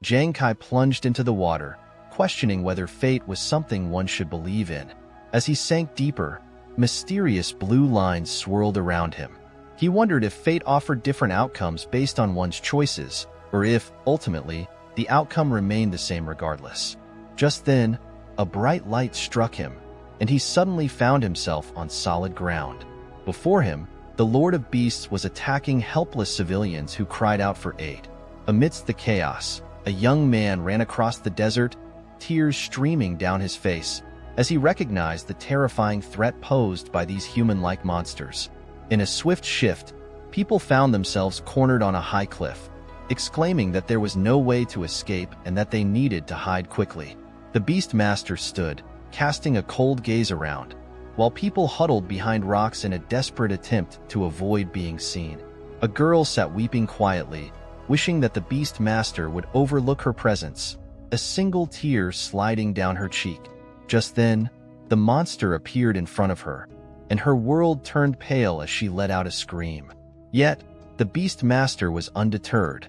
Jiang Kai plunged into the water, questioning whether fate was something one should believe in. As he sank deeper, mysterious blue lines swirled around him. He wondered if fate offered different outcomes based on one's choices, or if, ultimately, the outcome remained the same regardless. Just then, a bright light struck him, and he suddenly found himself on solid ground. Before him, the Lord of Beasts was attacking helpless civilians who cried out for aid. Amidst the chaos, a young man ran across the desert, tears streaming down his face, as he recognized the terrifying threat posed by these human-like monsters. In a swift shift, people found themselves cornered on a high cliff, exclaiming that there was no way to escape and that they needed to hide quickly. The Beast Master stood, casting a cold gaze around, while people huddled behind rocks in a desperate attempt to avoid being seen. A girl sat weeping quietly, wishing that the Beast Master would overlook her presence, a single tear sliding down her cheek. Just then, the monster appeared in front of her, and her world turned pale as she let out a scream. Yet, the Beast Master was undeterred.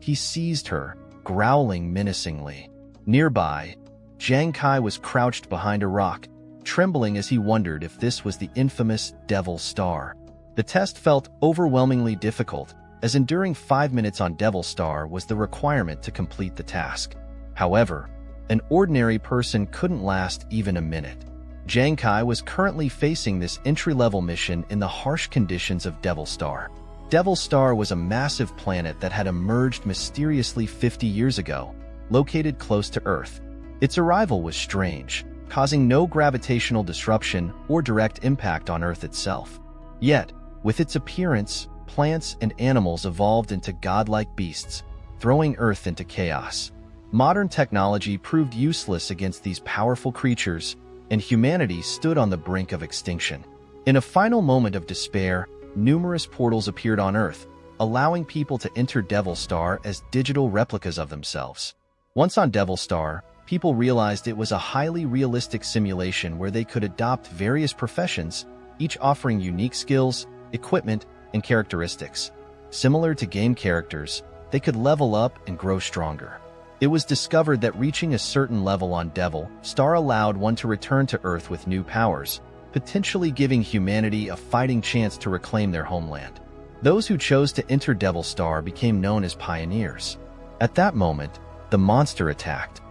He seized her, growling menacingly. Nearby, Jiang Kai was crouched behind a rock, trembling as he wondered if this was the infamous Devil Star. The test felt overwhelmingly difficult, as enduring 5 minutes on Devil Star was the requirement to complete the task. However, an ordinary person couldn't last even a minute. Jiang Kai was currently facing this entry-level mission in the harsh conditions of Devil Star. Devil Star was a massive planet that had emerged mysteriously 50 years ago, located close to Earth. Its arrival was strange, causing no gravitational disruption or direct impact on Earth itself. Yet, with its appearance, plants and animals evolved into godlike beasts, throwing Earth into chaos. Modern technology proved useless against these powerful creatures, and humanity stood on the brink of extinction. In a final moment of despair, numerous portals appeared on Earth, allowing people to enter Devil Star as digital replicas of themselves. Once on Devil Star, people realized it was a highly realistic simulation where they could adopt various professions, each offering unique skills, equipment, and characteristics. Similar to game characters, they could level up and grow stronger. It was discovered that reaching a certain level on Devil Star allowed one to return to Earth with new powers, potentially giving humanity a fighting chance to reclaim their homeland. Those who chose to enter Devil Star became known as pioneers. At that moment, the monster attacked.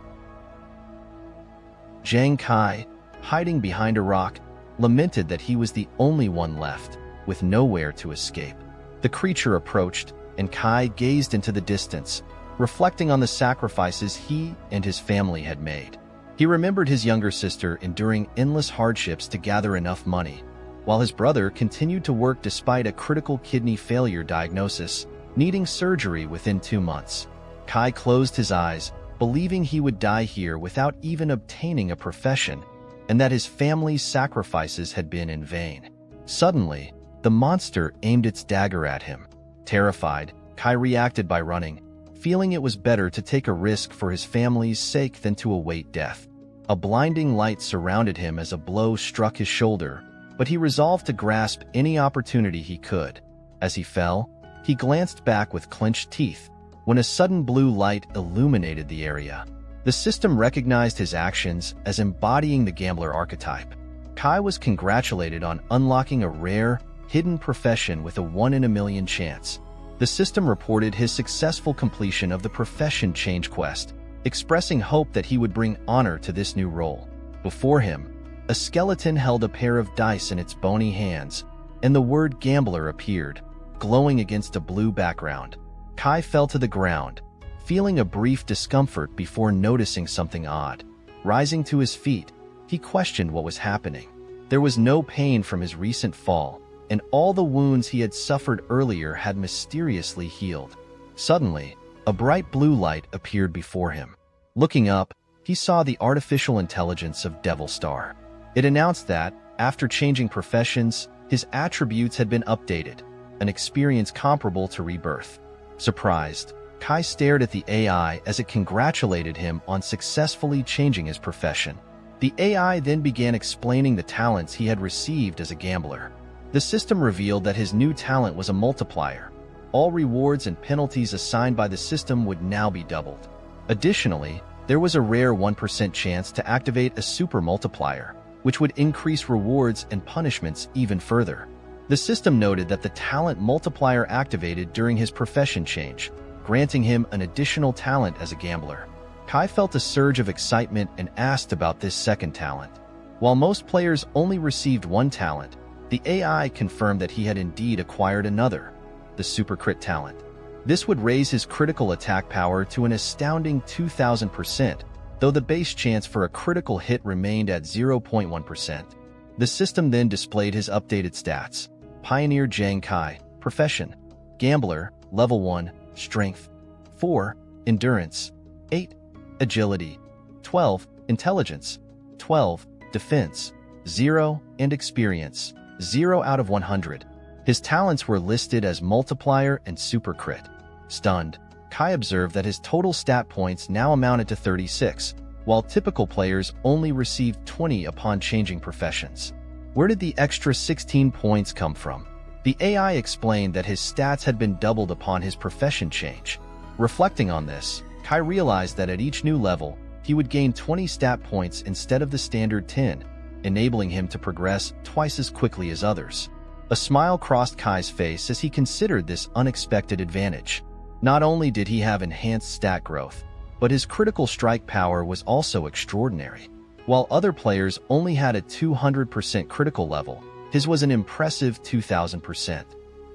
Jiang Kai, hiding behind a rock, lamented that he was the only one left, with nowhere to escape. The creature approached, and Kai gazed into the distance, reflecting on the sacrifices he and his family had made. He remembered his younger sister enduring endless hardships to gather enough money, while his brother continued to work despite a critical kidney failure diagnosis, needing surgery within 2 months. Kai closed his eyes, believing he would die here without even obtaining a profession, and that his family's sacrifices had been in vain. Suddenly, the monster aimed its dagger at him. Terrified, Kai reacted by running, feeling it was better to take a risk for his family's sake than to await death. A blinding light surrounded him as a blow struck his shoulder, but he resolved to grasp any opportunity he could. As he fell, he glanced back with clenched teeth, when a sudden blue light illuminated the area. The system recognized his actions as embodying the gambler archetype. Kai was congratulated on unlocking a rare, hidden profession with a 1 in a million chance. The system reported his successful completion of the profession change quest, expressing hope that he would bring honor to this new role. Before him, a skeleton held a pair of dice in its bony hands, and the word gambler appeared, glowing against a blue background. Kai fell to the ground, feeling a brief discomfort before noticing something odd. Rising to his feet, he questioned what was happening. There was no pain from his recent fall, and all the wounds he had suffered earlier had mysteriously healed. Suddenly, a bright blue light appeared before him. Looking up, he saw the artificial intelligence of Devil Star. It announced that, after changing professions, his attributes had been updated, an experience comparable to rebirth. Surprised, Kai stared at the AI as it congratulated him on successfully changing his profession. The AI then began explaining the talents he had received as a gambler. The system revealed that his new talent was a multiplier. All rewards and penalties assigned by the system would now be doubled. Additionally, there was a rare 1% chance to activate a super multiplier, which would increase rewards and punishments even further. The system noted that the talent multiplier activated during his profession change, granting him an additional talent as a gambler. Kai felt a surge of excitement and asked about this second talent. While most players only received one talent, the AI confirmed that he had indeed acquired another, the Super Crit talent. This would raise his critical attack power to an astounding 2,000%, though the base chance for a critical hit remained at 0.1%. The system then displayed his updated stats. Pioneer Zhang Kai, Profession, Gambler, Level 1, Strength, 4, Endurance, 8, Agility, 12, Intelligence, 12, Defense, 0, and Experience, 0 out of 100. His talents were listed as Multiplier and Super Crit. Stunned, Kai observed that his total stat points now amounted to 36, while typical players only received 20 upon changing professions. Where did the extra 16 points come from? The AI explained that his stats had been doubled upon his profession change. Reflecting on this, Kai realized that at each new level, he would gain 20 stat points instead of the standard 10, enabling him to progress twice as quickly as others. A smile crossed Kai's face as he considered this unexpected advantage. Not only did he have enhanced stat growth, but his critical strike power was also extraordinary. While other players only had a 200% critical level, his was an impressive 2,000%.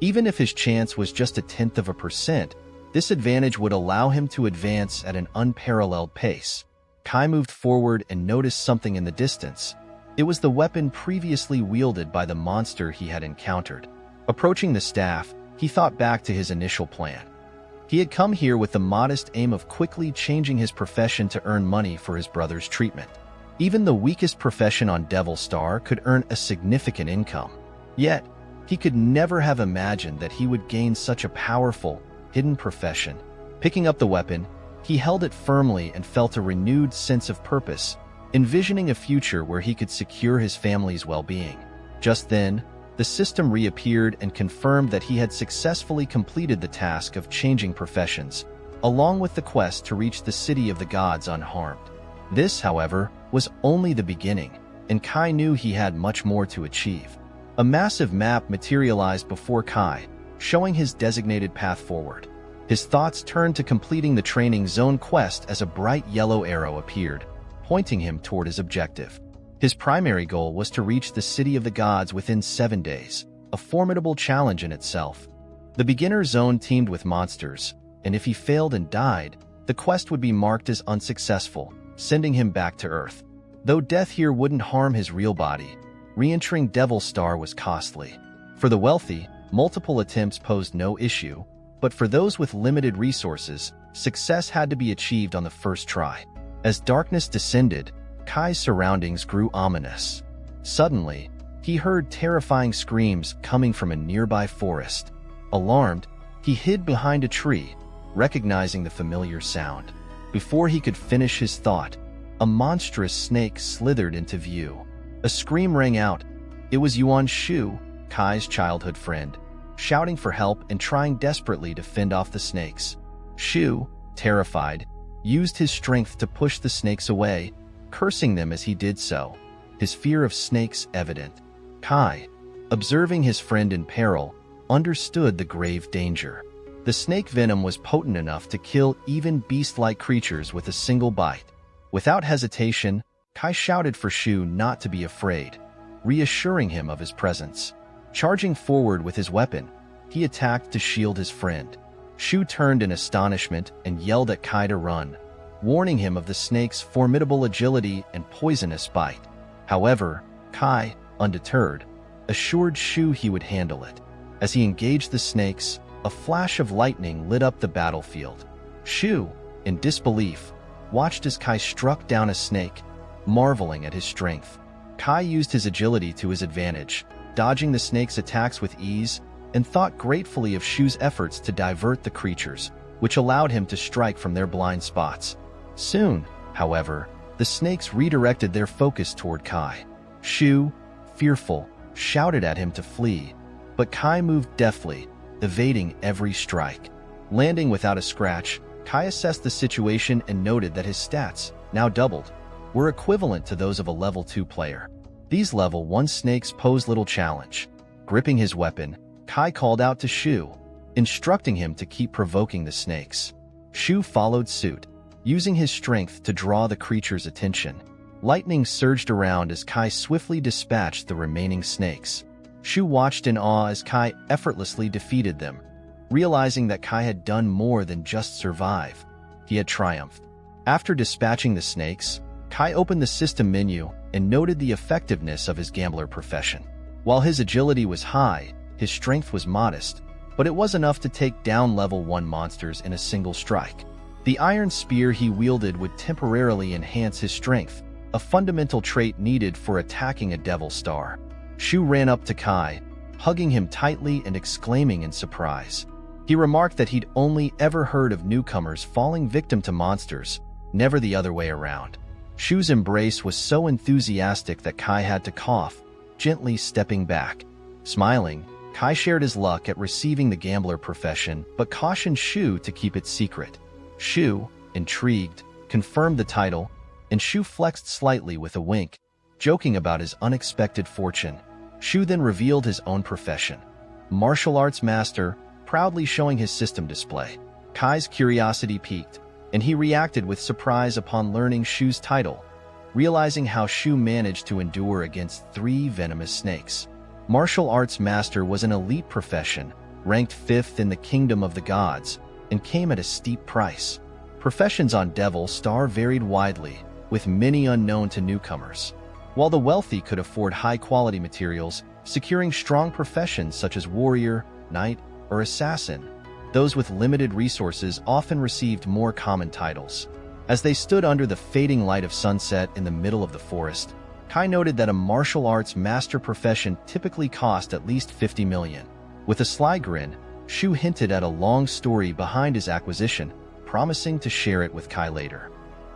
Even if his chance was just 0.1%, this advantage would allow him to advance at an unparalleled pace. Kai moved forward and noticed something in the distance. It was the weapon previously wielded by the monster he had encountered. Approaching the staff, he thought back to his initial plan. He had come here with the modest aim of quickly changing his profession to earn money for his brother's treatment. Even the weakest profession on Devil Star could earn a significant income. Yet, he could never have imagined that he would gain such a powerful, hidden profession. Picking up the weapon, he held it firmly and felt a renewed sense of purpose, envisioning a future where he could secure his family's well-being. Just then, the system reappeared and confirmed that he had successfully completed the task of changing professions, along with the quest to reach the City of the Gods unharmed. This, however, was only the beginning, and Kai knew he had much more to achieve. A massive map materialized before Kai, showing his designated path forward. His thoughts turned to completing the training zone quest as a bright yellow arrow appeared, pointing him toward his objective. His primary goal was to reach the City of the Gods within 7 days, a formidable challenge in itself. The beginner zone teemed with monsters, and if he failed and died, the quest would be marked as unsuccessful, sending him back to Earth. Though death here wouldn't harm his real body, re-entering Devil Star was costly. For the wealthy, multiple attempts posed no issue, but for those with limited resources, success had to be achieved on the first try. As darkness descended, Kai's surroundings grew ominous. Suddenly, he heard terrifying screams coming from a nearby forest. Alarmed, he hid behind a tree, recognizing the familiar sound. Before he could finish his thought, a monstrous snake slithered into view. A scream rang out. It was Yuan Shu, Kai's childhood friend, shouting for help and trying desperately to fend off the snakes. Shu, terrified, used his strength to push the snakes away, cursing them as he did so, his fear of snakes evident. Kai, observing his friend in peril, understood the grave danger. The snake venom was potent enough to kill even beast-like creatures with a single bite. Without hesitation, Kai shouted for Shu not to be afraid, reassuring him of his presence. Charging forward with his weapon, he attacked to shield his friend. Shu turned in astonishment and yelled at Kai to run, warning him of the snake's formidable agility and poisonous bite. However, Kai, undeterred, assured Shu he would handle it. As he engaged the snakes, a flash of lightning lit up the battlefield. Shu, in disbelief, watched as Kai struck down a snake, marveling at his strength. Kai used his agility to his advantage, dodging the snake's attacks with ease, and thought gratefully of Shu's efforts to divert the creatures, which allowed him to strike from their blind spots. Soon, however, the snakes redirected their focus toward Kai. Shu, fearful, shouted at him to flee, but Kai moved deftly, evading every strike. Landing without a scratch, Kai assessed the situation and noted that his stats, now doubled, were equivalent to those of a level 2 player. These level 1 snakes pose little challenge. Gripping his weapon, Kai called out to Shu, instructing him to keep provoking the snakes. Shu followed suit, using his strength to draw the creature's attention. Lightning surged around as Kai swiftly dispatched the remaining snakes. Shu watched in awe as Kai effortlessly defeated them. Realizing that Kai had done more than just survive, he had triumphed. After dispatching the snakes, Kai opened the system menu and noted the effectiveness of his gambler profession. While his agility was high, his strength was modest, but it was enough to take down level 1 monsters in a single strike. The iron spear he wielded would temporarily enhance his strength, a fundamental trait needed for attacking a devil star. Shu ran up to Kai, hugging him tightly and exclaiming in surprise. He remarked that he'd only ever heard of newcomers falling victim to monsters, never the other way around. Shu's embrace was so enthusiastic that Kai had to cough, gently stepping back. Smiling, Kai shared his luck at receiving the gambler profession, but cautioned Shu to keep it secret. Shu, intrigued, confirmed the title, and Shu flexed slightly with a wink, joking about his unexpected fortune. Shu then revealed his own profession, martial arts master, proudly showing his system display. Kai's curiosity piqued, and he reacted with surprise upon learning Shu's title, realizing how Shu managed to endure against 3 venomous snakes. Martial arts master was an elite profession, ranked 5th in the kingdom of the gods, and came at a steep price. Professions on Devil Star varied widely, with many unknown to newcomers. While the wealthy could afford high-quality materials, securing strong professions such as warrior, knight, or assassin, those with limited resources often received more common titles. As they stood under the fading light of sunset in the middle of the forest, Kai noted that a martial arts master profession typically cost at least 50 million. With a sly grin, Shu hinted at a long story behind his acquisition, promising to share it with Kai later.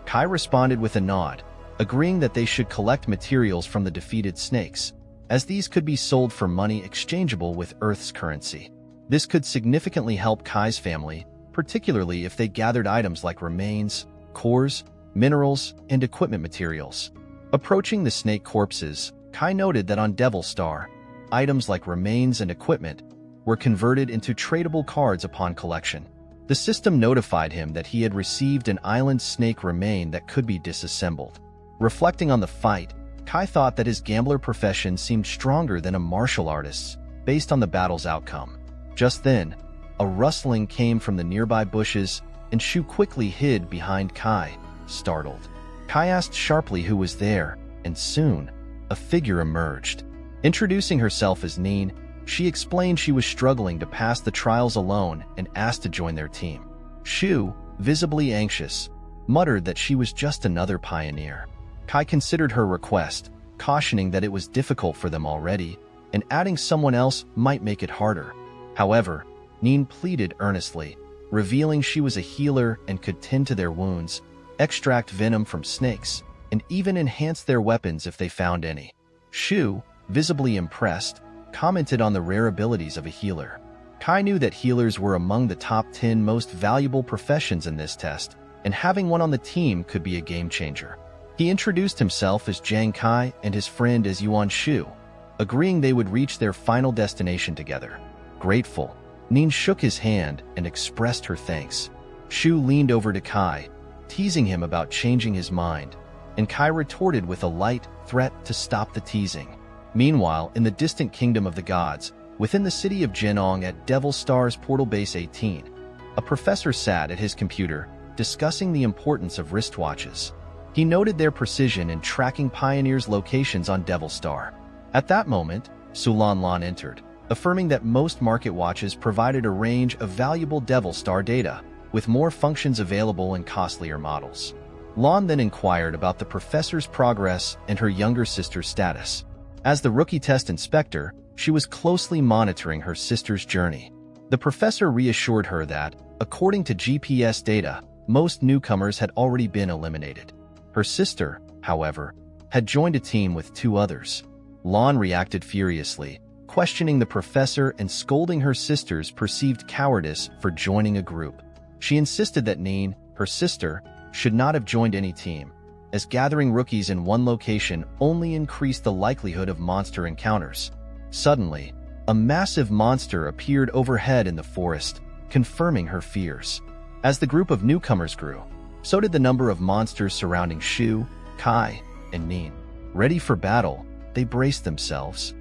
Kai responded with a nod, agreeing that they should collect materials from the defeated snakes, as these could be sold for money exchangeable with Earth's currency. This could significantly help Kai's family, particularly if they gathered items like remains, cores, minerals, and equipment materials. Approaching the snake corpses, Kai noted that on Devil Star, items like remains and equipment were converted into tradable cards upon collection. The system notified him that he had received an island snake remain that could be disassembled. Reflecting on the fight, Kai thought that his gambler profession seemed stronger than a martial artist's, based on the battle's outcome. Just then, a rustling came from the nearby bushes, and Shu quickly hid behind Kai, startled. Kai asked sharply who was there, and soon, a figure emerged. Introducing herself as Neen, she explained she was struggling to pass the trials alone and asked to join their team. Shu, visibly anxious, muttered that she was just another pioneer. Kai considered her request, cautioning that it was difficult for them already, and adding someone else might make it harder. However, Neen pleaded earnestly, revealing she was a healer and could tend to their wounds, extract venom from snakes, and even enhance their weapons if they found any. Shu, visibly impressed, commented on the rare abilities of a healer. Kai knew that healers were among the top 10 most valuable professions in this test, and having one on the team could be a game changer. He introduced himself as Jiang Kai and his friend as Yuan Shu, agreeing they would reach their final destination together. Grateful, Neen shook his hand and expressed her thanks. Shu leaned over to Kai, teasing him about changing his mind, and Kai retorted with a light threat to stop the teasing. Meanwhile, in the distant kingdom of the gods, within the city of Jinong at Devil Star's Portal Base 18, a professor sat at his computer, discussing the importance of wristwatches. He noted their precision in tracking pioneers' locations on Devil Star. At that moment, Sulan Lan entered, affirming that most market watches provided a range of valuable Devil Star data, with more functions available in costlier models. Lan then inquired about the professor's progress and her younger sister's status. As the rookie test inspector, she was closely monitoring her sister's journey. The professor reassured her that, according to GPS data, most newcomers had already been eliminated. Her sister, however, had joined a team with 2 others. Lan reacted furiously, questioning the professor and scolding her sister's perceived cowardice for joining a group. She insisted that Nin, her sister, should not have joined any team, as gathering rookies in one location only increased the likelihood of monster encounters. Suddenly, a massive monster appeared overhead in the forest, confirming her fears. As the group of newcomers grew, so did the number of monsters surrounding Shu, Kai, and Nin. Ready for battle, they braced themselves.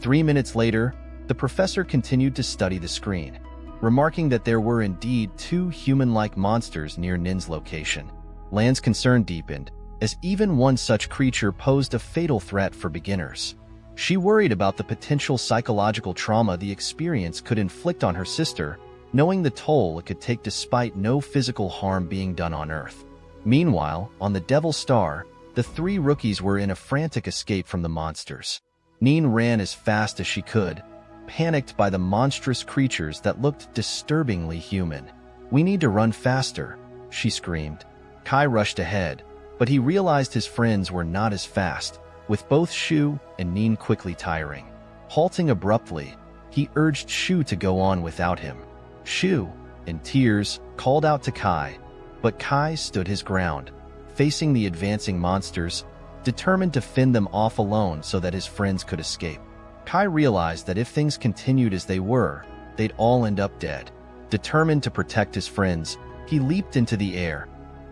3 minutes later, the professor continued to study the screen, remarking that there were indeed 2 human-like monsters near Nin's location. Lan's concern deepened, as even one such creature posed a fatal threat for beginners. She worried about the potential psychological trauma the experience could inflict on her sister, knowing the toll it could take despite no physical harm being done on Earth. Meanwhile, on the Devil Star, the 3 rookies were in a frantic escape from the monsters. Nin ran as fast as she could, panicked by the monstrous creatures that looked disturbingly human. "We need to run faster," she screamed. Kai rushed ahead, but he realized his friends were not as fast, with both Shu and Nin quickly tiring. Halting abruptly, he urged Shu to go on without him. Shu, in tears, called out to Kai, but Kai stood his ground, facing the advancing monsters, determined to fend them off alone so that his friends could escape. Kai realized that if things continued as they were, they'd all end up dead. Determined to protect his friends, he leaped into the air,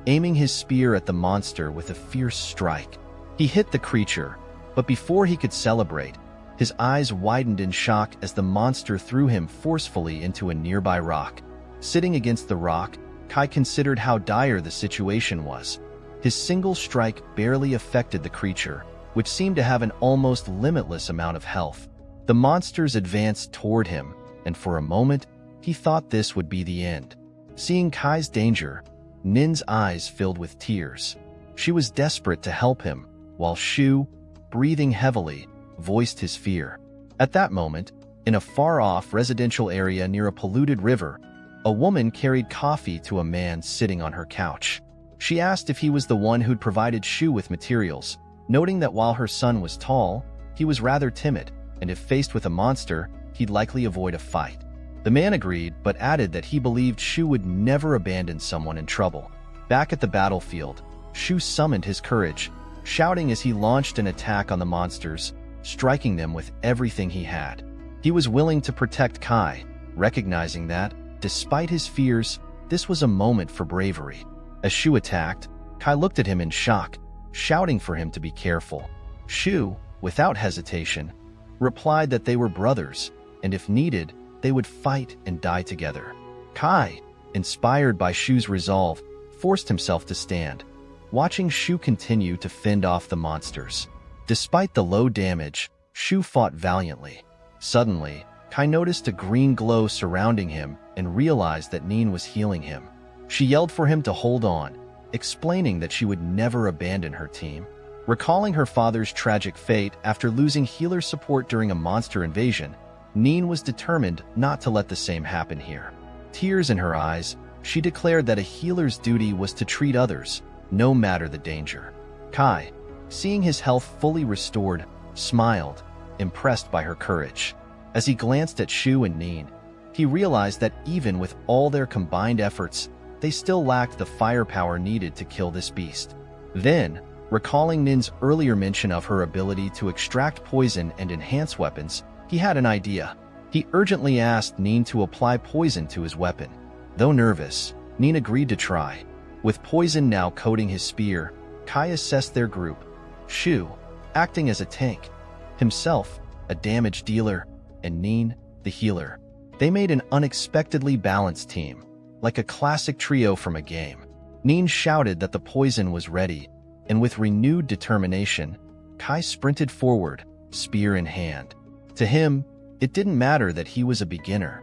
aiming his spear at the monster with a fierce strike. He hit the creature, but before he could celebrate, his eyes widened in shock as the monster threw him forcefully into a nearby rock. Sitting against the rock, Kai considered how dire the situation was. His single strike barely affected the creature, which seemed to have an almost limitless amount of health. The monsters advanced toward him, and for a moment, he thought this would be the end. Seeing Kai's danger, Nin's eyes filled with tears. She was desperate to help him, while Shu, breathing heavily, voiced his fear. At that moment, in a far-off residential area near a polluted river, a woman carried coffee to a man sitting on her couch. She asked if he was the one who'd provided Shu with materials, noting that while her son was tall, he was rather timid, and if faced with a monster, he'd likely avoid a fight. The man agreed, but added that he believed Shu would never abandon someone in trouble. Back at the battlefield, Shu summoned his courage, shouting as he launched an attack on the monsters, striking them with everything he had. He was willing to protect Kai, recognizing that, despite his fears, this was a moment for bravery. As Shu attacked, Kai looked at him in shock, shouting for him to be careful. Shu, without hesitation, replied that they were brothers, and if needed, they would fight and die together. Kai, inspired by Shu's resolve, forced himself to stand, watching Shu continue to fend off the monsters. Despite the low damage, Shu fought valiantly. Suddenly, Kai noticed a green glow surrounding him and realized that Nin was healing him. She yelled for him to hold on, explaining that she would never abandon her team. Recalling her father's tragic fate after losing healer support during a monster invasion, Nin was determined not to let the same happen here. Tears in her eyes, she declared that a healer's duty was to treat others, no matter the danger. Kai, seeing his health fully restored, smiled, impressed by her courage. As he glanced at Shu and Nin, he realized that even with all their combined efforts, they still lacked the firepower needed to kill this beast. Then, recalling Nin's earlier mention of her ability to extract poison and enhance weapons, he had an idea. He urgently asked Nin to apply poison to his weapon. Though nervous, Nin agreed to try. With poison now coating his spear, Kai assessed their group. Shu, acting as a tank, himself, a damage dealer, and Nin, the healer. They made an unexpectedly balanced team, like a classic trio from a game. Nin shouted that the poison was ready, and with renewed determination, Kai sprinted forward, spear in hand. To him, it didn't matter that he was a beginner.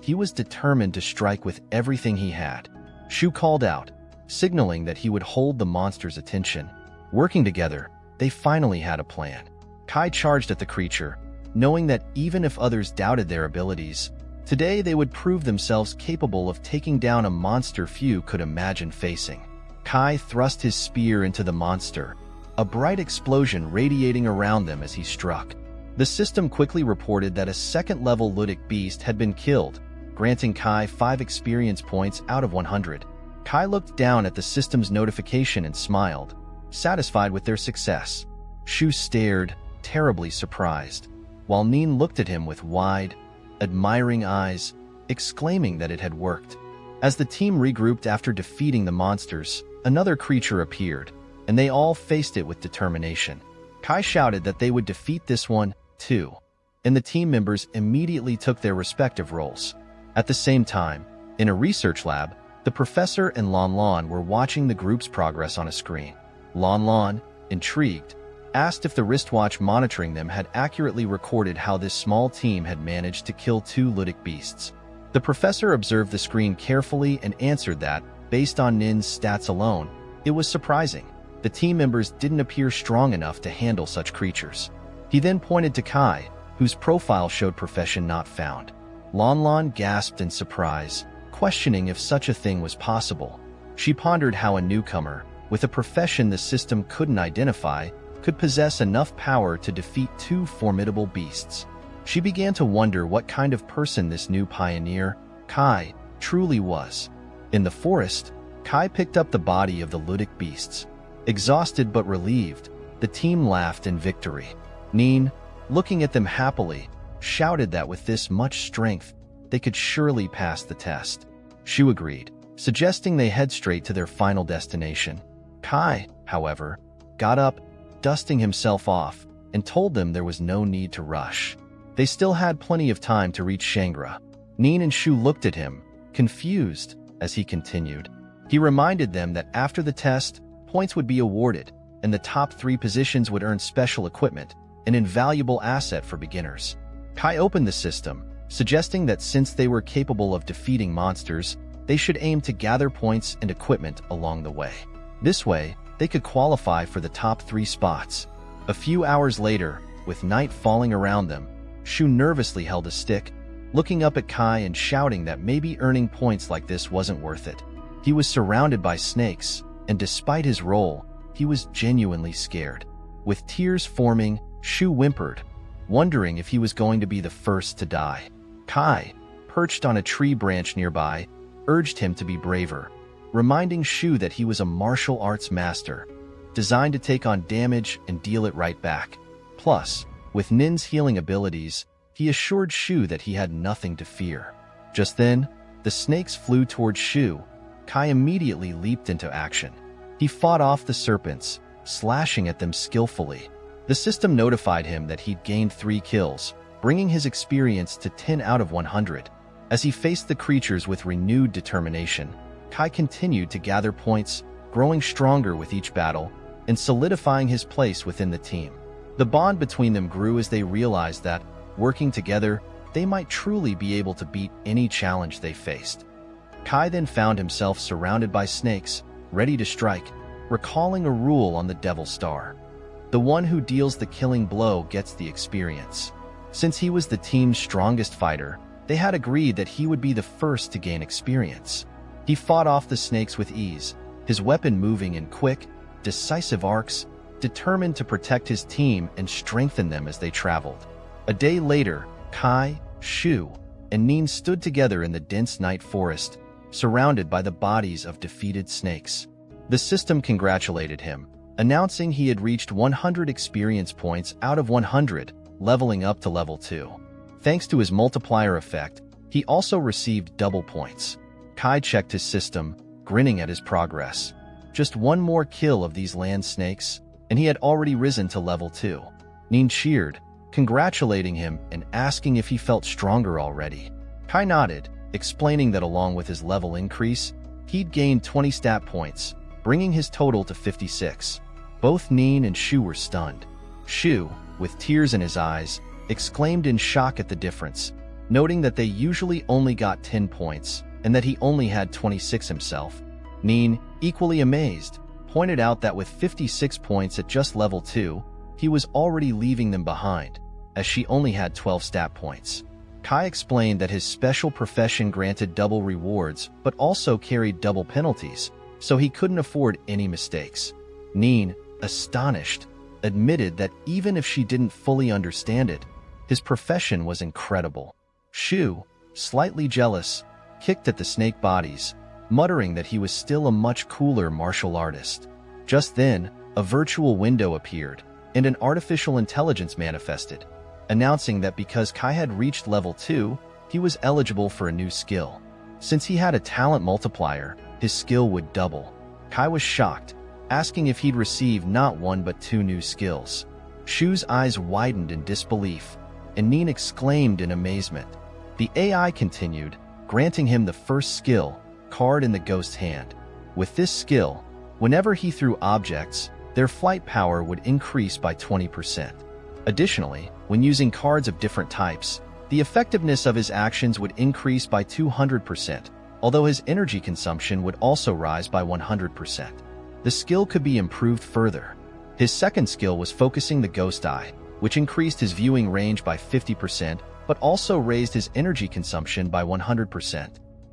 He was determined to strike with everything he had. Shu called out, signaling that he would hold the monster's attention. Working together, they finally had a plan. Kai charged at the creature, knowing that even if others doubted their abilities, today they would prove themselves capable of taking down a monster few could imagine facing. Kai thrust his spear into the monster, a bright explosion radiating around them as he struck. The system quickly reported that a second-level Ludic beast had been killed, granting Kai 5 experience points out of 100. Kai looked down at the system's notification and smiled, satisfied with their success. Shu stared, terribly surprised, while Nin looked at him with wide, admiring eyes, exclaiming that it had worked. As the team regrouped after defeating the monsters, another creature appeared, and they all faced it with determination. Kai shouted that they would defeat this one, too, and the team members immediately took their respective roles. At the same time, in a research lab, the professor and Lon Lon were watching the group's progress on a screen. Lon Lon, intrigued, asked if the wristwatch monitoring them had accurately recorded how this small team had managed to kill 2 ludic beasts. The professor observed the screen carefully and answered that, based on Nin's stats alone, it was surprising. The team members didn't appear strong enough to handle such creatures. He then pointed to Kai, whose profile showed profession not found. Lon Lon gasped in surprise, questioning if such a thing was possible. She pondered how a newcomer, with a profession the system couldn't identify, could possess enough power to defeat 2 formidable beasts. She began to wonder what kind of person this new pioneer, Kai, truly was. In the forest, Kai picked up the body of the ludic beasts. Exhausted but relieved, the team laughed in victory. Nin, looking at them happily, shouted that with this much strength, they could surely pass the test. Shu agreed, suggesting they head straight to their final destination. Kai, however, got up, dusting himself off, and told them there was no need to rush. They still had plenty of time to reach Shangra. Nin and Shu looked at him, confused, as he continued. He reminded them that after the test, points would be awarded, and the top 3 positions would earn special equipment, an invaluable asset for beginners. Kai opened the system, suggesting that since they were capable of defeating monsters, they should aim to gather points and equipment along the way. This way, they could qualify for the top 3 spots. A few hours later, with night falling around them, Shu nervously held a stick, looking up at Kai and shouting that maybe earning points like this wasn't worth it. He was surrounded by snakes, and despite his role, he was genuinely scared. With tears forming, Shu whimpered, wondering if he was going to be the first to die. Kai, perched on a tree branch nearby, urged him to be braver, reminding Shu that he was a martial arts master, designed to take on damage and deal it right back. Plus, with Nin's healing abilities, he assured Shu that he had nothing to fear. Just then, the snakes flew towards Shu. Kai immediately leaped into action. He fought off the serpents, slashing at them skillfully. The system notified him that he'd gained 3 kills, bringing his experience to 10 out of 100. As he faced the creatures with renewed determination, Kai continued to gather points, growing stronger with each battle, and solidifying his place within the team. The bond between them grew as they realized that, working together, they might truly be able to beat any challenge they faced. Kai then found himself surrounded by snakes, ready to strike, recalling a rule on the Devil Star. The one who deals the killing blow gets the experience. Since he was the team's strongest fighter, they had agreed that he would be the first to gain experience. He fought off the snakes with ease, his weapon moving in quick, decisive arcs, determined to protect his team and strengthen them as they traveled. A day later, Kai, Shu, and Nin stood together in the dense night forest, surrounded by the bodies of defeated snakes. The system congratulated him, announcing he had reached 100 experience points out of 100, leveling up to level 2. Thanks to his multiplier effect, he also received double points. Kai checked his system, grinning at his progress. Just one more kill of these land snakes, and he had already risen to level 2. Nin cheered, congratulating him and asking if he felt stronger already. Kai nodded, explaining that along with his level increase, he'd gained 20 stat points, bringing his total to 56. Both Nin and Shu were stunned. Shu, with tears in his eyes, exclaimed in shock at the difference, noting that they usually only got 10 points and that he only had 26 himself. Nin, equally amazed, pointed out that with 56 points at just level 2, he was already leaving them behind, as she only had 12 stat points. Kai explained that his special profession granted double rewards but also carried double penalties, so he couldn't afford any mistakes. Nin, astonished, admitted that even if she didn't fully understand it, his profession was incredible. Shu, slightly jealous, kicked at the snake bodies, muttering that he was still a much cooler martial artist. Just then, a virtual window appeared, and an artificial intelligence manifested, announcing that because Kai had reached level 2, he was eligible for a new skill. Since he had a talent multiplier, his skill would double. Kai was shocked, asking if he'd receive not 1 but 2 new skills. Shu's eyes widened in disbelief, and Nin exclaimed in amazement. The AI continued, granting him the first skill, Card in the Ghost's Hand. With this skill, whenever he threw objects, their flight power would increase by 20%. Additionally, when using cards of different types, the effectiveness of his actions would increase by 200%, although his energy consumption would also rise by 100%. The skill could be improved further. His second skill was Focusing the Ghost Eye, which increased his viewing range by 50%, but also raised his energy consumption by 100%.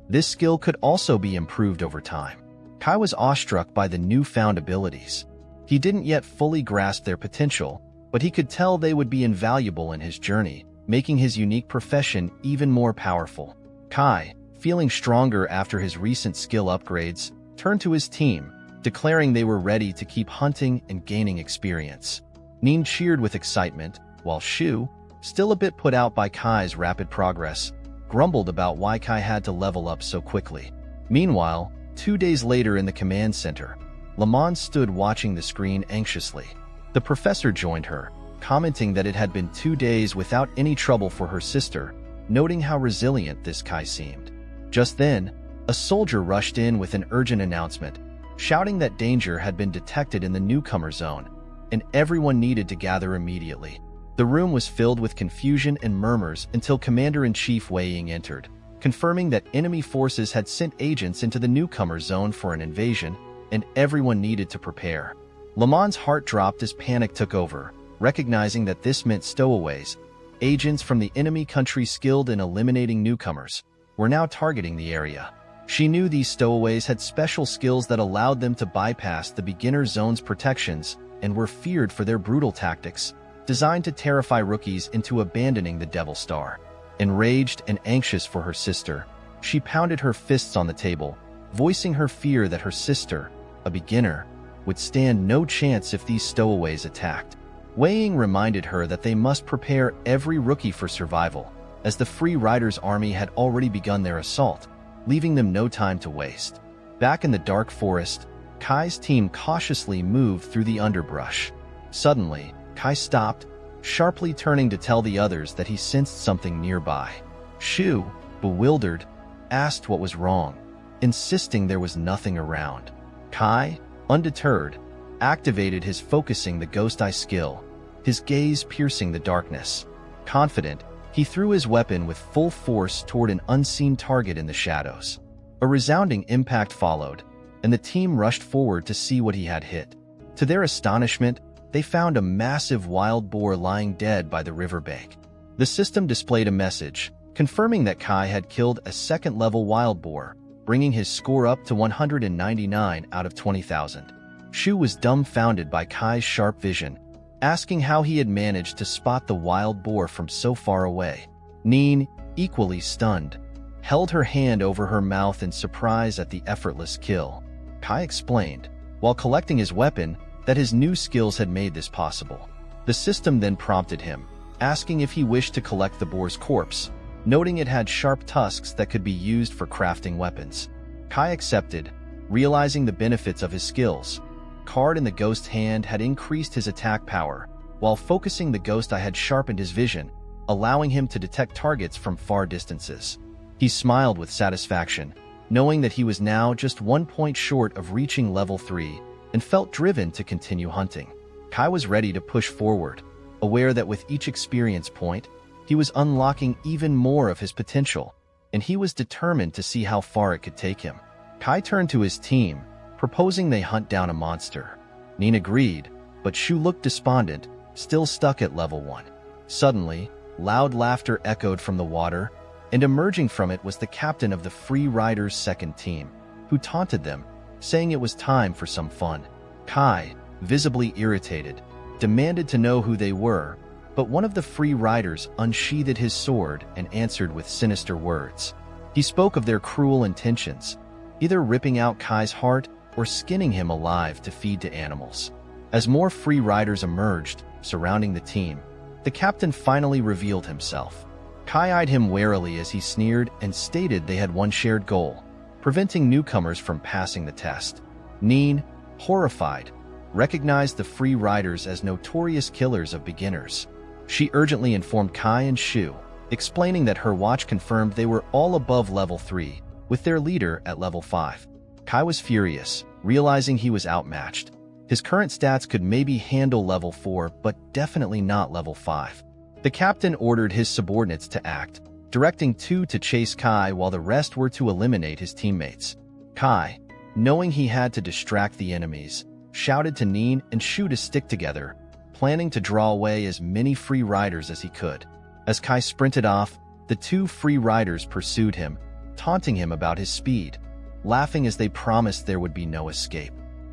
This skill could also be improved over time. Kai was awestruck by the newfound abilities. He didn't yet fully grasp their potential, but he could tell they would be invaluable in his journey, making his unique profession even more powerful. Kai, feeling stronger after his recent skill upgrades, turned to his team, declaring they were ready to keep hunting and gaining experience. Nin cheered with excitement, while Shu, still a bit put out by Kai's rapid progress, grumbled about why Kai had to level up so quickly. Meanwhile, 2 days later in the command center, Lamont stood watching the screen anxiously. The professor joined her, commenting that it had been 2 days without any trouble for her sister, noting how resilient this Kai seemed. Just then, a soldier rushed in with an urgent announcement, shouting that danger had been detected in the newcomer zone, and everyone needed to gather immediately. The room was filled with confusion and murmurs until Commander-in-Chief Wei Ying entered, confirming that enemy forces had sent agents into the newcomer zone for an invasion, and everyone needed to prepare. Lamont's heart dropped as panic took over, recognizing that this meant stowaways, agents from the enemy country skilled in eliminating newcomers, were now targeting the area. She knew these stowaways had special skills that allowed them to bypass the beginner zone's protections and were feared for their brutal tactics, designed to terrify rookies into abandoning the Devil Star. Enraged and anxious for her sister, she pounded her fists on the table, voicing her fear that her sister, a beginner, would stand no chance if these stowaways attacked. Wei Ying reminded her that they must prepare every rookie for survival, as the Free Riders' army had already begun their assault, leaving them no time to waste. Back in the dark forest, Kai's team cautiously moved through the underbrush. Suddenly, Kai stopped, sharply turning to tell the others that he sensed something nearby. Shu, bewildered, asked what was wrong, insisting there was nothing around. Kai, undeterred, activated his Focusing the Ghost Eye skill, his gaze piercing the darkness. Confident, he threw his weapon with full force toward an unseen target in the shadows. A resounding impact followed, and the team rushed forward to see what he had hit. To their astonishment, they found a massive wild boar lying dead by the riverbank. The system displayed a message, confirming that Kai had killed a second-level wild boar, bringing his score up to 199 out of 20,000. Shu was dumbfounded by Kai's sharp vision, asking how he had managed to spot the wild boar from so far away. Nin, equally stunned, held her hand over her mouth in surprise at the effortless kill. Kai explained, while collecting his weapon, that his new skills had made this possible. The system then prompted him, asking if he wished to collect the boar's corpse, noting it had sharp tusks that could be used for crafting weapons. Kai accepted, realizing the benefits of his skills. Card in the Ghost's Hand had increased his attack power, while Focusing the Ghost Eye had sharpened his vision, allowing him to detect targets from far distances. He smiled with satisfaction, knowing that he was now just 1 point short of reaching level 3, and felt driven to continue hunting. Kai was ready to push forward, aware that with each experience point, he was unlocking even more of his potential, and he was determined to see how far it could take him. Kai turned to his team, proposing they hunt down a monster. Nin agreed, but Shu looked despondent, still stuck at level 1. Suddenly, loud laughter echoed from the water, and emerging from it was the captain of the Free Riders' second team, who taunted them, saying it was time for some fun. Kai, visibly irritated, demanded to know who they were, but one of the free riders unsheathed his sword and answered with sinister words. He spoke of their cruel intentions, either ripping out Kai's heart or skinning him alive to feed to animals. As more free riders emerged, surrounding the team, the captain finally revealed himself. Kai eyed him warily as he sneered and stated they had one shared goal: preventing newcomers from passing the test. Nin, horrified, recognized the free riders as notorious killers of beginners. She urgently informed Kai and Shu, explaining that her watch confirmed they were all above level 3, with their leader at level 5. Kai was furious, realizing he was outmatched. His current stats could maybe handle level 4, but definitely not level 5. The captain ordered his subordinates to act, directing 2 to chase Kai while the rest were to eliminate his teammates. Kai, knowing he had to distract the enemies, shouted to Nin and Shu to stick together, planning to draw away as many free riders as he could. As Kai sprinted off, the 2 free riders pursued him, taunting him about his speed, laughing as they promised there would be no escape.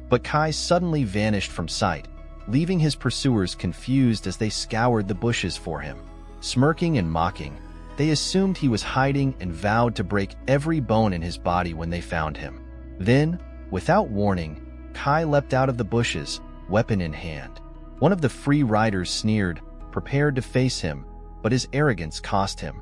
But Kai suddenly vanished from sight, leaving his pursuers confused as they scoured the bushes for him. Smirking and mocking, they assumed he was hiding and vowed to break every bone in his body when they found him. Then, without warning, Kai leapt out of the bushes, weapon in hand. One of the free riders sneered, prepared to face him, but his arrogance cost him.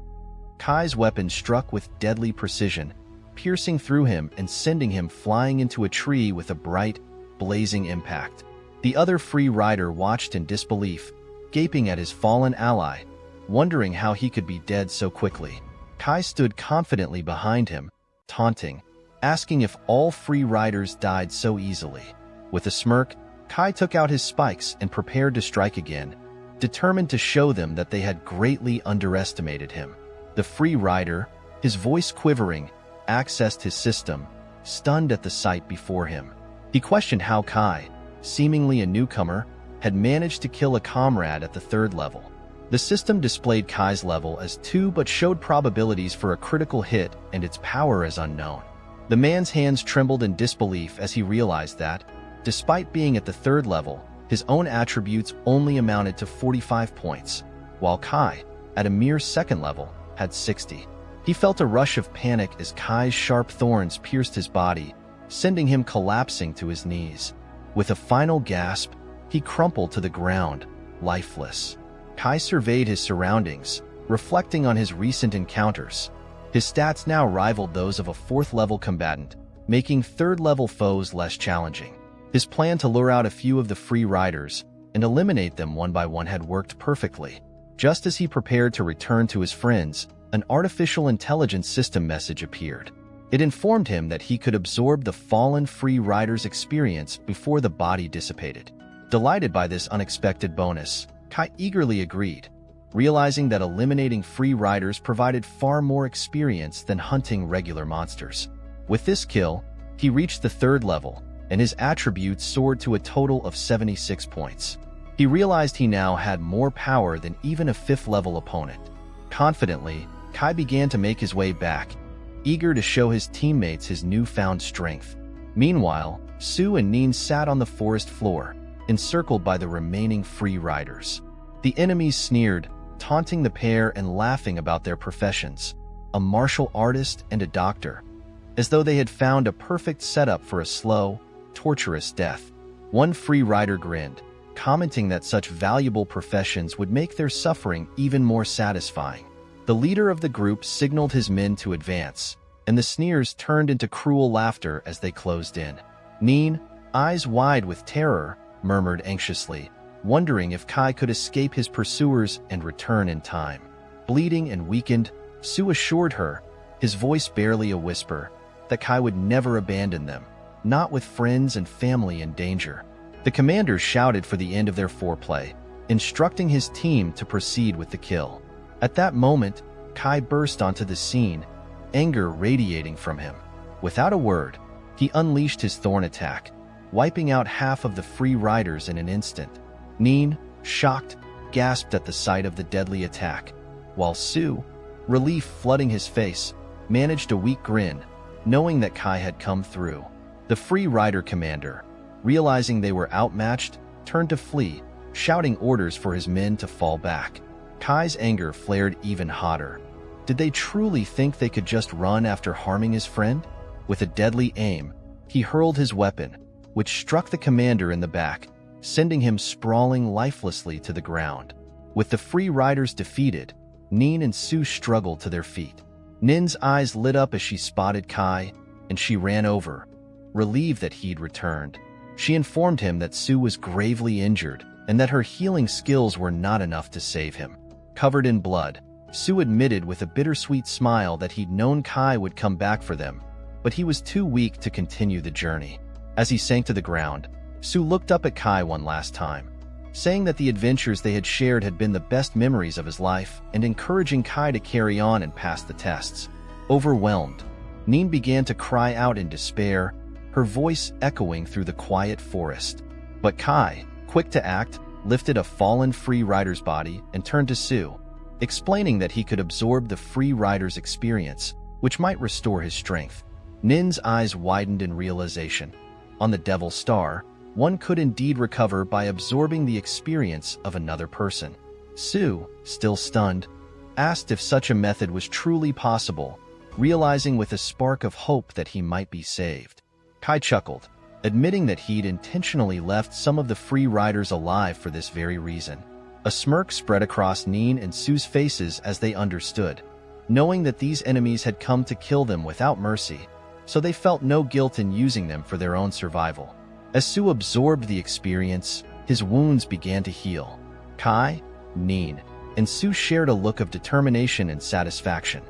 Kai's weapon struck with deadly precision, piercing through him and sending him flying into a tree with a bright, blazing impact. The other free rider watched in disbelief, gaping at his fallen ally, wondering how he could be dead so quickly. Kai stood confidently behind him, taunting, asking if all free riders died so easily. With a smirk, Kai took out his spikes and prepared to strike again, determined to show them that they had greatly underestimated him. The free rider, his voice quivering, accessed his system, stunned at the sight before him. He questioned how Kai, seemingly a newcomer, had managed to kill a comrade at the 3rd level. The system displayed Kai's level as 2 but showed probabilities for a critical hit and its power as unknown. The man's hands trembled in disbelief as he realized that, despite being at the 3rd level, his own attributes only amounted to 45 points, while Kai, at a mere 2nd level, had 60. He felt a rush of panic as Kai's sharp thorns pierced his body, sending him collapsing to his knees. With a final gasp, he crumpled to the ground, lifeless. Kai surveyed his surroundings, reflecting on his recent encounters. His stats now rivaled those of a 4th-level combatant, making 3rd-level foes less challenging. His plan to lure out a few of the free riders and eliminate them one by one had worked perfectly. Just as he prepared to return to his friends, an artificial intelligence system message appeared. It informed him that he could absorb the fallen free rider's experience before the body dissipated. Delighted by this unexpected bonus, Kai eagerly agreed, realizing that eliminating free riders provided far more experience than hunting regular monsters. With this kill, he reached the 3rd level, and his attributes soared to a total of 76 points. He realized he now had more power than even a 5th-level opponent. Confidently, Kai began to make his way back, eager to show his teammates his newfound strength. Meanwhile, Sue and Nin sat on the forest floor, encircled by the remaining free riders. The enemies sneered, taunting the pair and laughing about their professions, a martial artist and a doctor, as though they had found a perfect setup for a slow, torturous death. One free rider grinned, commenting that such valuable professions would make their suffering even more satisfying. The leader of the group signaled his men to advance, and the sneers turned into cruel laughter as they closed in. Nin, eyes wide with terror, murmured anxiously, wondering if Kai could escape his pursuers and return in time. Bleeding and weakened, Sue assured her, his voice barely a whisper, that Kai would never abandon them, not with friends and family in danger. The commanders shouted for the end of their foreplay, instructing his team to proceed with the kill. At that moment, Kai burst onto the scene, anger radiating from him. Without a word, he unleashed his thorn attack, wiping out half of the free riders in an instant. Nin, shocked, gasped at the sight of the deadly attack, while Sue, relief flooding his face, managed a weak grin, knowing that Kai had come through. The free rider commander, realizing they were outmatched, turned to flee, shouting orders for his men to fall back. Kai's anger flared even hotter. Did they truly think they could just run after harming his friend? With a deadly aim, he hurled his weapon, which struck the commander in the back, sending him sprawling lifelessly to the ground. With the Free Riders defeated, Nin and Su struggled to their feet. Nin's eyes lit up as she spotted Kai, and she ran over, relieved that he'd returned. She informed him that Su was gravely injured and that her healing skills were not enough to save him. Covered in blood, Su admitted with a bittersweet smile that he'd known Kai would come back for them, but he was too weak to continue the journey. As he sank to the ground, Su looked up at Kai one last time, saying that the adventures they had shared had been the best memories of his life and encouraging Kai to carry on and pass the tests. Overwhelmed, Nin began to cry out in despair, her voice echoing through the quiet forest. But Kai, quick to act, lifted a fallen Free Rider's body and turned to Su, explaining that he could absorb the Free Rider's experience, which might restore his strength. Nin's eyes widened in realization. On the Devil's Star, one could indeed recover by absorbing the experience of another person. Su, still stunned, asked if such a method was truly possible, realizing with a spark of hope that he might be saved. Kai chuckled, admitting that he'd intentionally left some of the Free Riders alive for this very reason. A smirk spread across Nin and Su's faces as they understood, knowing that these enemies had come to kill them without mercy, so they felt no guilt in using them for their own survival. As Su absorbed the experience, his wounds began to heal. Kai, Nin, and Su shared a look of determination and satisfaction.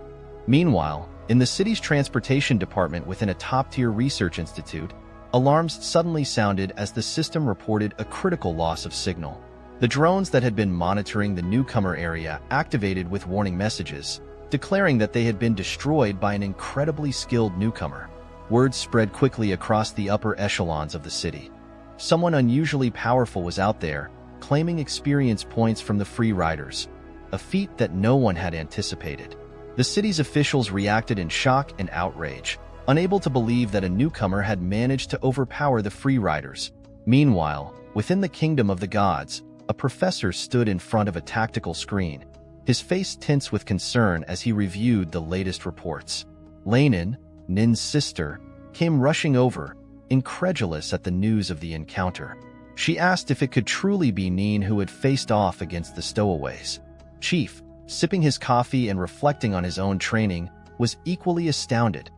Meanwhile, in the city's transportation department within a top-tier research institute, alarms suddenly sounded as the system reported a critical loss of signal. The drones that had been monitoring the newcomer area activated with warning messages, declaring that they had been destroyed by an incredibly skilled newcomer. Word spread quickly across the upper echelons of the city. Someone unusually powerful was out there, claiming experience points from the Free Riders, a feat that no one had anticipated. The city's officials reacted in shock and outrage, unable to believe that a newcomer had managed to overpower the Free Riders. Meanwhile, within the Kingdom of the Gods, a professor stood in front of a tactical screen, his face tense with concern as he reviewed the latest reports. Lainin, Nin's sister, came rushing over, incredulous at the news of the encounter. She asked if it could truly be Nin who had faced off against the stowaways. Chief, sipping his coffee and reflecting on his own training, was equally astounded.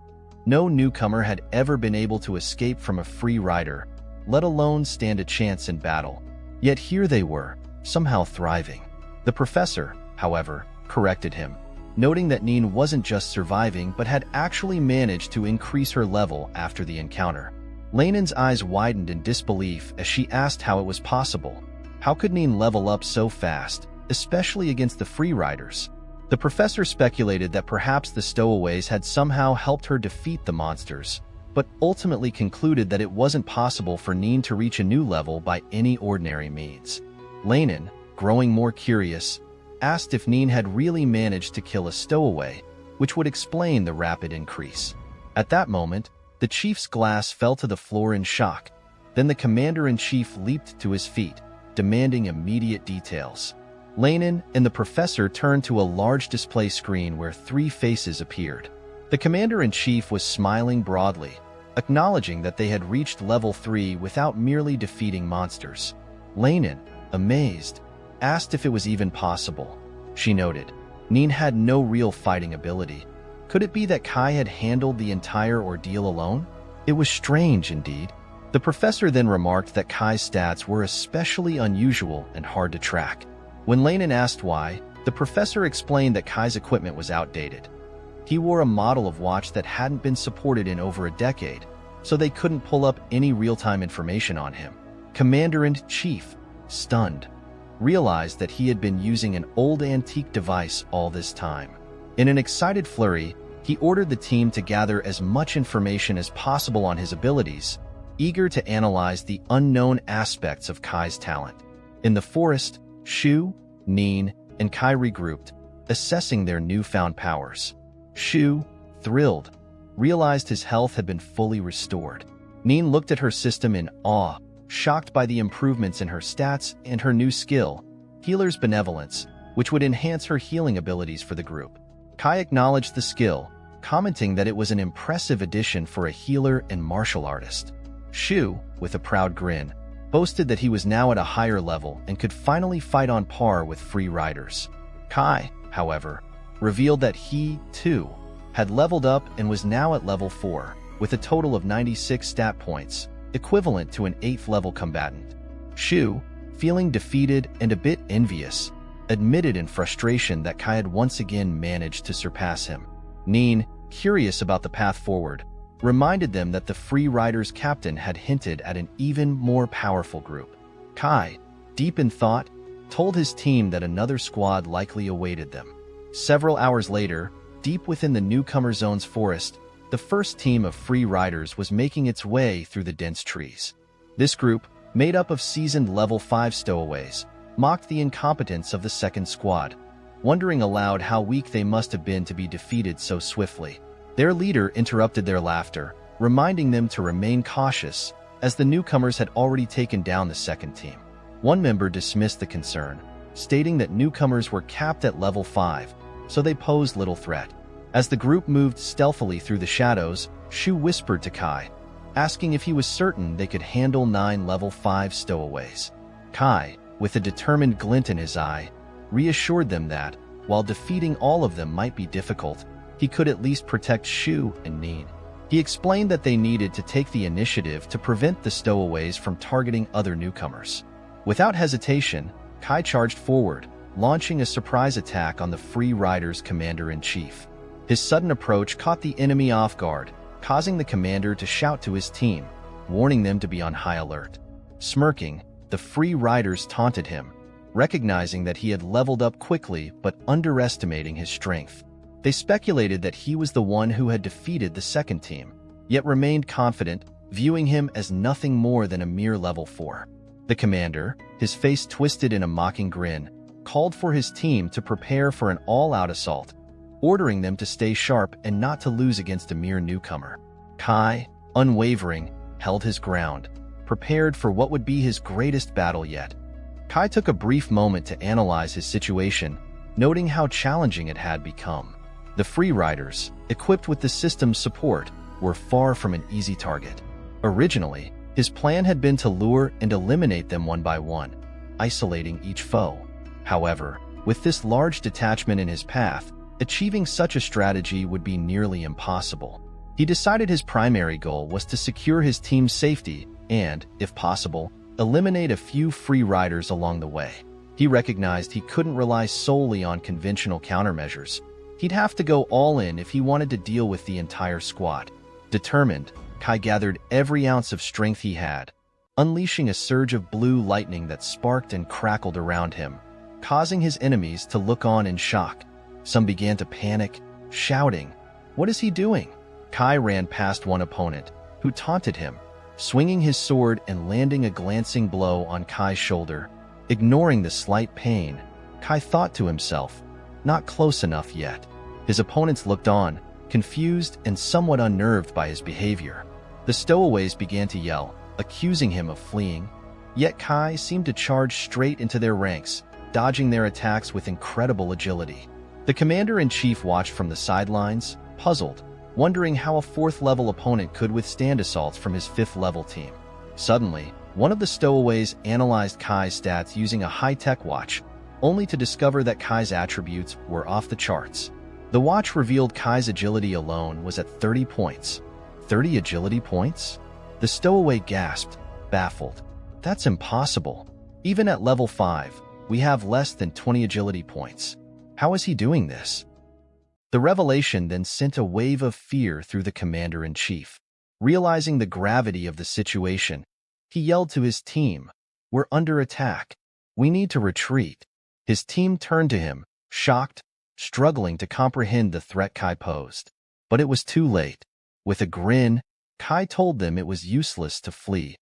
No newcomer had ever been able to escape from a Free Rider, let alone stand a chance in battle. Yet here they were, somehow thriving. The professor, however, corrected him, noting that Nin wasn't just surviving but had actually managed to increase her level after the encounter. Lainin's eyes widened in disbelief as she asked how it was possible. How could Nin level up so fast, especially against the Free Riders? The professor speculated that perhaps the stowaways had somehow helped her defeat the monsters, but ultimately concluded that it wasn't possible for Nin to reach a new level by any ordinary means. Lainin, growing more curious, asked if Nin had really managed to kill a stowaway, which would explain the rapid increase. At that moment, the chief's glass fell to the floor in shock. Then the commander-in-chief leaped to his feet, demanding immediate details. Lainin and the professor turned to a large display screen where 3 faces appeared. The commander-in-chief was smiling broadly, acknowledging that they had reached level 3 without merely defeating monsters. Lainin, amazed, asked if it was even possible. She noted, Nin had no real fighting ability. Could it be that Kai had handled the entire ordeal alone? It was strange indeed. The professor then remarked that Kai's stats were especially unusual and hard to track. When Lainin asked why, the professor explained that Kai's equipment was outdated. He wore a model of watch that hadn't been supported in over a decade, so they couldn't pull up any real-time information on him. Commander-in-Chief, stunned, realized that he had been using an old antique device all this time. In an excited flurry, he ordered the team to gather as much information as possible on his abilities, eager to analyze the unknown aspects of Kai's talent. In the forest, Shu, Nin, and Kai regrouped, assessing their newfound powers. Shu, thrilled, realized his health had been fully restored. Nin looked at her system in awe, shocked by the improvements in her stats and her new skill, Healer's Benevolence, which would enhance her healing abilities for the group. Kai acknowledged the skill, commenting that it was an impressive addition for a healer and martial artist. Shu, with a proud grin, boasted that he was now at a higher level and could finally fight on par with free riders. Kai, however, revealed that he, too, had leveled up and was now at level 4, with a total of 96 stat points, equivalent to an 8th level combatant. Shu, feeling defeated and a bit envious, admitted in frustration that Kai had once again managed to surpass him. Nin, curious about the path forward, reminded them that the Free Riders' captain had hinted at an even more powerful group. Kai, deep in thought, told his team that another squad likely awaited them. Several hours later, deep within the Newcomer Zone's forest, the first team of Free Riders was making its way through the dense trees. This group, made up of seasoned level 5 stowaways, mocked the incompetence of the second squad, wondering aloud how weak they must have been to be defeated so swiftly. Their leader interrupted their laughter, reminding them to remain cautious, as the newcomers had already taken down the second team. One member dismissed the concern, stating that newcomers were capped at level 5, so they posed little threat. As the group moved stealthily through the shadows, Shu whispered to Kai, asking if he was certain they could handle 9 level 5 stowaways. Kai, with a determined glint in his eye, reassured them that, while defeating all of them might be difficult, he could at least protect Shu and Nin. He explained that they needed to take the initiative to prevent the stowaways from targeting other newcomers. Without hesitation, Kai charged forward, launching a surprise attack on the Free Riders' commander-in-chief. His sudden approach caught the enemy off guard, causing the commander to shout to his team, warning them to be on high alert. Smirking, the Free Riders taunted him, recognizing that he had leveled up quickly but underestimating his strength. They speculated that he was the one who had defeated the second team, yet remained confident, viewing him as nothing more than a mere level 4. The commander, his face twisted in a mocking grin, called for his team to prepare for an all-out assault, ordering them to stay sharp and not to lose against a mere newcomer. Kai, unwavering, held his ground, prepared for what would be his greatest battle yet. Kai took a brief moment to analyze his situation, noting how challenging it had become. The Free Riders, equipped with the system's support, were far from an easy target. Originally, his plan had been to lure and eliminate them one by one, isolating each foe. However, with this large detachment in his path, achieving such a strategy would be nearly impossible. He decided his primary goal was to secure his team's safety and, if possible, eliminate a few Free Riders along the way. He recognized he couldn't rely solely on conventional countermeasures. He'd have to go all in if he wanted to deal with the entire squad. Determined, Kai gathered every ounce of strength he had, unleashing a surge of blue lightning that sparked and crackled around him, causing his enemies to look on in shock. Some began to panic, shouting, "What is he doing?" Kai ran past one opponent, who taunted him, swinging his sword and landing a glancing blow on Kai's shoulder. Ignoring the slight pain, Kai thought to himself, "Not close enough yet." His opponents looked on, confused and somewhat unnerved by his behavior. The stowaways began to yell, accusing him of fleeing, yet Kai seemed to charge straight into their ranks, dodging their attacks with incredible agility. The commander-in-chief watched from the sidelines, puzzled, wondering how a 4th-level opponent could withstand assaults from his 5th-level team. Suddenly, one of the stowaways analyzed Kai's stats using a high-tech watch, only to discover that Kai's attributes were off the charts. The watch revealed Kai's agility alone was at 30 points. 30 agility points? The stowaway gasped, baffled. That's impossible. Even at level 5, we have less than 20 agility points. How is he doing this? The revelation then sent a wave of fear through the commander-in-chief. Realizing the gravity of the situation, he yelled to his team, "We're under attack. We need to retreat." His team turned to him, shocked, struggling to comprehend the threat Kai posed. But it was too late. With a grin, Kai told them it was useless to flee.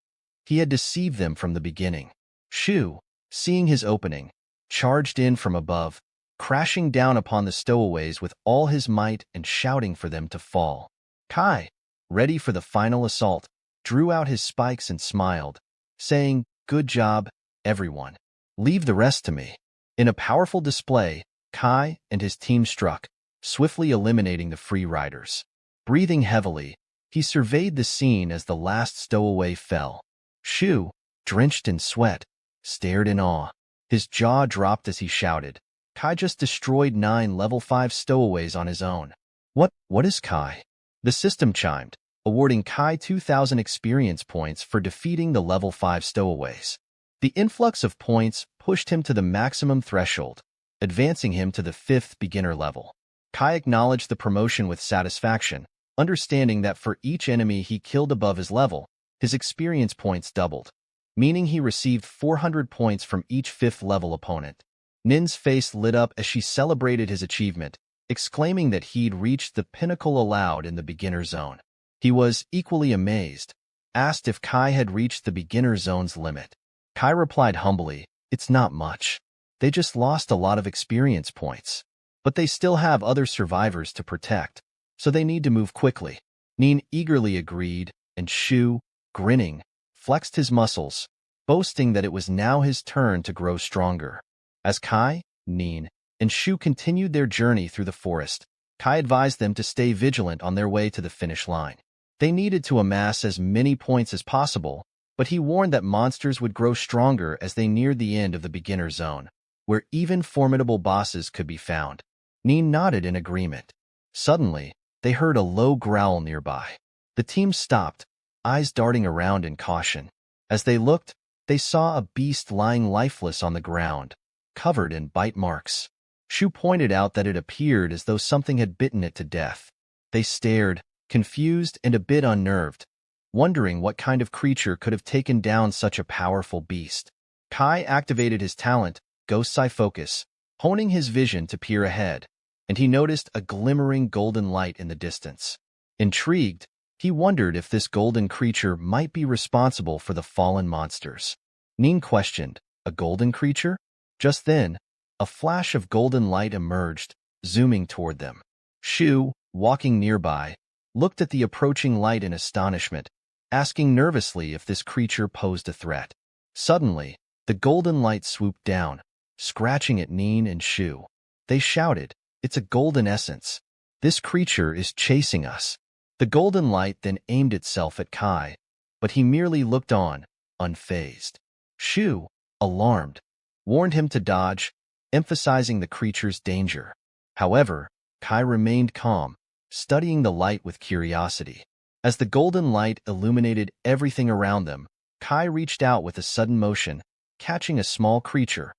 He had deceived them from the beginning. Shu, seeing his opening, charged in from above, crashing down upon the stowaways with all his might and shouting for them to fall. Kai, ready for the final assault, drew out his spikes and smiled, saying, "Good job, everyone. Leave the rest to me." In a powerful display, Kai and his team struck, swiftly eliminating the free riders. Breathing heavily, he surveyed the scene as the last stowaway fell. Shu, drenched in sweat, stared in awe. His jaw dropped as he shouted, "Kai just destroyed 9 level 5 stowaways on his own." What is Kai? The system chimed, awarding Kai 2,000 experience points for defeating the level 5 stowaways. The influx of points pushed him to the maximum threshold, advancing him to the 5th beginner level. Kai acknowledged the promotion with satisfaction, understanding that for each enemy he killed above his level, his experience points doubled, meaning he received 400 points from each 5th level opponent. Nin's face lit up as she celebrated his achievement, exclaiming that he'd reached the pinnacle allowed in the beginner zone. He was equally amazed, asked if Kai had reached the beginner zone's limit. Kai replied humbly, "It's not much. They just lost a lot of experience points. But they still have other survivors to protect, so they need to move quickly." Nin eagerly agreed, and Shu, grinning, flexed his muscles, boasting that it was now his turn to grow stronger. As Kai, Nin, and Shu continued their journey through the forest, Kai advised them to stay vigilant on their way to the finish line. They needed to amass as many points as possible, but he warned that monsters would grow stronger as they neared the end of the beginner zone, where even formidable bosses could be found. Nin nodded in agreement. Suddenly, they heard a low growl nearby. The team stopped, eyes darting around in caution. As they looked, they saw a beast lying lifeless on the ground, covered in bite marks. Shu pointed out that it appeared as though something had bitten it to death. They stared, confused and a bit unnerved, wondering what kind of creature could have taken down such a powerful beast. Kai activated his talent, Ghost Eye Focus, honing his vision to peer ahead, and he noticed a glimmering golden light in the distance. Intrigued, he wondered if this golden creature might be responsible for the fallen monsters. Nin questioned, "A golden creature?" Just then, a flash of golden light emerged, zooming toward them. Shu, walking nearby, looked at the approaching light in astonishment, asking nervously if this creature posed a threat. Suddenly, the golden light swooped down, scratching at Nin and Shu. They shouted, "It's a golden essence. This creature is chasing us." The golden light then aimed itself at Kai, but he merely looked on, unfazed. Shu, alarmed, warned him to dodge, emphasizing the creature's danger. However, Kai remained calm, studying the light with curiosity. As the golden light illuminated everything around them, Kai reached out with a sudden motion, catching a small creature,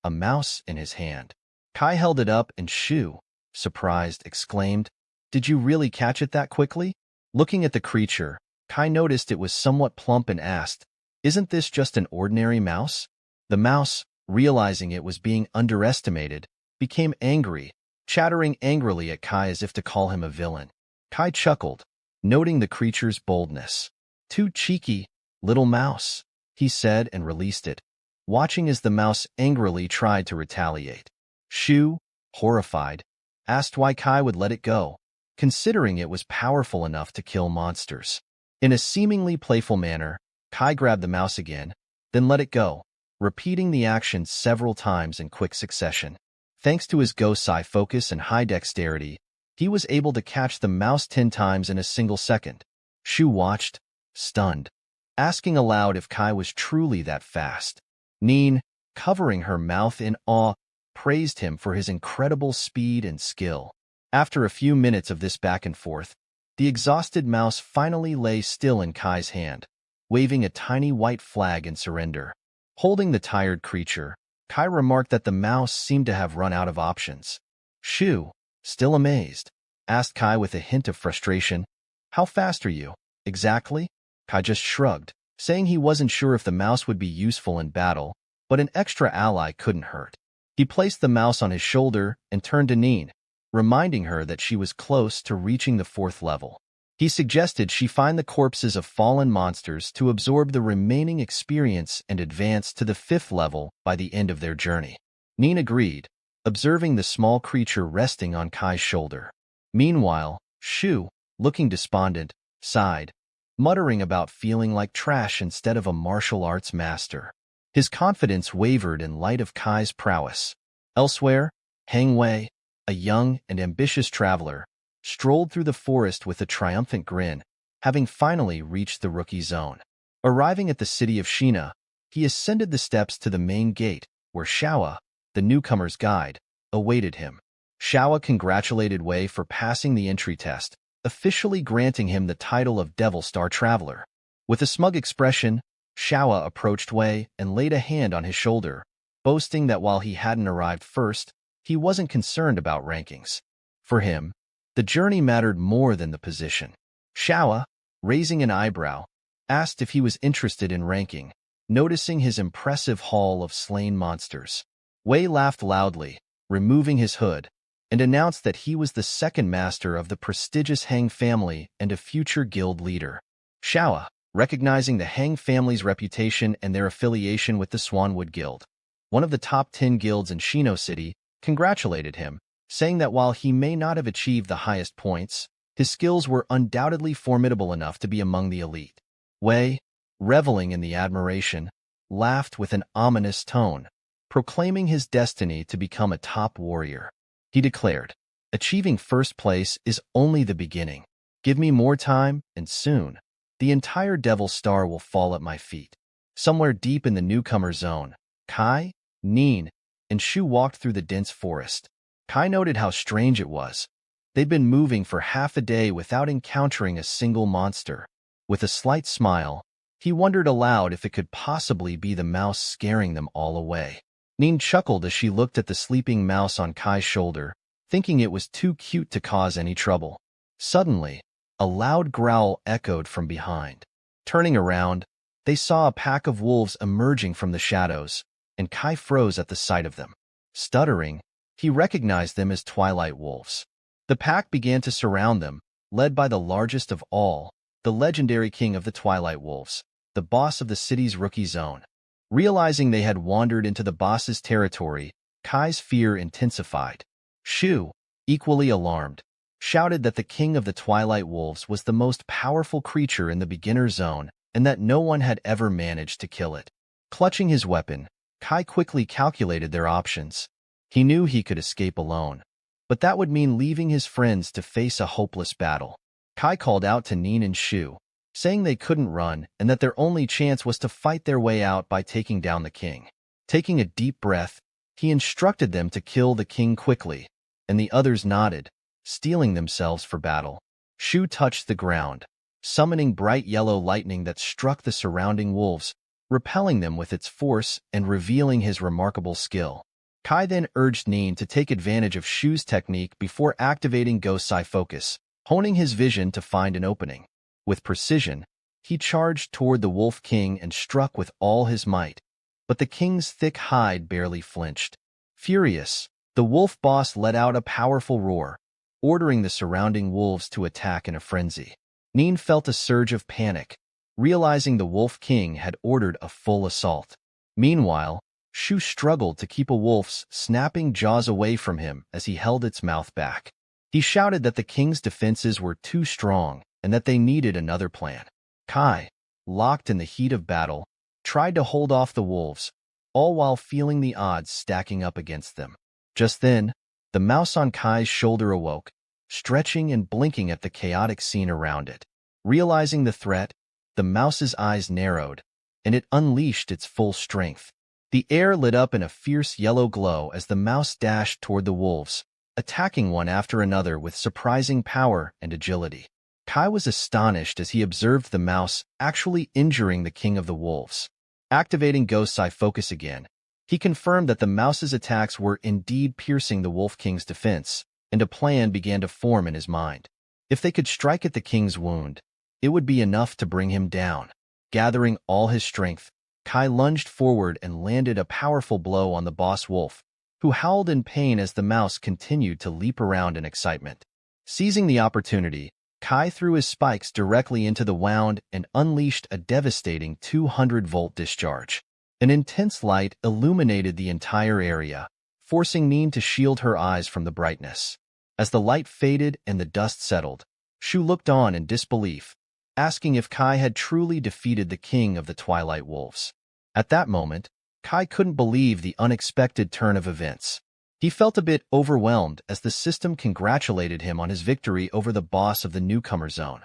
a mouse, in his hand. Kai held it up and Shu, surprised, exclaimed, "Did you really catch it that quickly?" Looking at the creature, Kai noticed it was somewhat plump and asked, "Isn't this just an ordinary mouse?" The mouse, realizing it was being underestimated, became angry, chattering angrily at Kai as if to call him a villain. Kai chuckled, noting the creature's boldness. "Too cheeky, little mouse," he said and released it, watching as the mouse angrily tried to retaliate. Shu, horrified, asked why Kai would let it go, considering it was powerful enough to kill monsters. In a seemingly playful manner, Kai grabbed the mouse again, then let it go, repeating the action several times in quick succession. Thanks to his Ghost Eye Focus and high dexterity, he was able to catch the mouse 10 times in a single second. Shu watched, stunned, asking aloud if Kai was truly that fast. Nin, covering her mouth in awe, praised him for his incredible speed and skill. After a few minutes of this back and forth, the exhausted mouse finally lay still in Kai's hand, waving a tiny white flag in surrender. Holding the tired creature, Kai remarked that the mouse seemed to have run out of options. Shu, still amazed, asked Kai with a hint of frustration, "How fast are you, exactly?" Kai just shrugged, saying he wasn't sure if the mouse would be useful in battle, but an extra ally couldn't hurt. He placed the mouse on his shoulder and turned to Nin, reminding her that she was close to reaching the 4th level. He suggested she find the corpses of fallen monsters to absorb the remaining experience and advance to the 5th level by the end of their journey. Nin agreed, observing the small creature resting on Kai's shoulder. Meanwhile, Shu, looking despondent, sighed, muttering about feeling like trash instead of a martial arts master. His confidence wavered in light of Kai's prowess. Elsewhere, Hang Wei, a young and ambitious traveler, strolled through the forest with a triumphant grin, having finally reached the rookie zone. Arriving at the city of Shina, he ascended the steps to the main gate, where Shawa, the newcomer's guide, awaited him. Shawa congratulated Wei for passing the entry test, officially granting him the title of Devil Star Traveler. With a smug expression, Shawa approached Wei and laid a hand on his shoulder, boasting that while he hadn't arrived first, he wasn't concerned about rankings. For him, the journey mattered more than the position. Shawa, raising an eyebrow, asked if he was interested in ranking, noticing his impressive haul of slain monsters. Wei laughed loudly, removing his hood, and announced that he was the second master of the prestigious Hang family and a future guild leader. Shawa, recognizing the Hang family's reputation and their affiliation with the Swanwood Guild, one of the top 10 guilds in Shino City, congratulated him, saying that while he may not have achieved the highest points, his skills were undoubtedly formidable enough to be among the elite. Wei, reveling in the admiration, laughed with an ominous tone, proclaiming his destiny to become a top warrior. He declared, "Achieving first place is only the beginning. Give me more time, and soon, the entire Devil Star will fall at my feet." Somewhere deep in the newcomer zone, Kai, Nin, and Shu walked through the dense forest. Kai noted how strange it was. They'd been moving for half a day without encountering a single monster. With a slight smile, he wondered aloud if it could possibly be the mouse scaring them all away. Nin chuckled as she looked at the sleeping mouse on Kai's shoulder, thinking it was too cute to cause any trouble. Suddenly, a loud growl echoed from behind. Turning around, they saw a pack of wolves emerging from the shadows, and Kai froze at the sight of them. Stuttering, he recognized them as Twilight Wolves. The pack began to surround them, led by the largest of all, the legendary king of the Twilight Wolves, the boss of the city's rookie zone. Realizing they had wandered into the boss's territory, Kai's fear intensified. Shu, equally alarmed, shouted that the king of the Twilight Wolves was the most powerful creature in the beginner zone and that no one had ever managed to kill it. Clutching his weapon, Kai quickly calculated their options. He knew he could escape alone, but that would mean leaving his friends to face a hopeless battle. Kai called out to Nin and Shu, saying they couldn't run and that their only chance was to fight their way out by taking down the king. Taking a deep breath, he instructed them to kill the king quickly, and the others nodded, steeling themselves for battle. Shu touched the ground, summoning bright yellow lightning that struck the surrounding wolves, repelling them with its force and revealing his remarkable skill. Kai then urged Nin to take advantage of Shu's technique before activating Gosai Focus, honing his vision to find an opening. With precision, he charged toward the Wolf King and struck with all his might, but the king's thick hide barely flinched. Furious, the wolf boss let out a powerful roar, ordering the surrounding wolves to attack in a frenzy. Nin felt a surge of panic, realizing the Wolf King had ordered a full assault. Meanwhile, Shu struggled to keep a wolf's snapping jaws away from him as he held its mouth back. He shouted that the king's defenses were too strong and that they needed another plan. Kai, locked in the heat of battle, tried to hold off the wolves, all while feeling the odds stacking up against them. Just then, the mouse on Kai's shoulder awoke, stretching and blinking at the chaotic scene around it. Realizing the threat, the mouse's eyes narrowed, and it unleashed its full strength. The air lit up in a fierce yellow glow as the mouse dashed toward the wolves, attacking one after another with surprising power and agility. Kai was astonished as he observed the mouse actually injuring the king of the wolves. Activating Gosai Focus again, he confirmed that the mouse's attacks were indeed piercing the Wolf King's defense, and a plan began to form in his mind. If they could strike at the king's wound, it would be enough to bring him down. Gathering all his strength, Kai lunged forward and landed a powerful blow on the boss wolf, who howled in pain as the mouse continued to leap around in excitement. Seizing the opportunity, Kai threw his spikes directly into the wound and unleashed a devastating 200-volt discharge. An intense light illuminated the entire area, forcing Nin to shield her eyes from the brightness. As the light faded and the dust settled, Shu looked on in disbelief, asking if Kai had truly defeated the king of the Twilight Wolves. At that moment, Kai couldn't believe the unexpected turn of events. He felt a bit overwhelmed as the system congratulated him on his victory over the boss of the newcomer zone,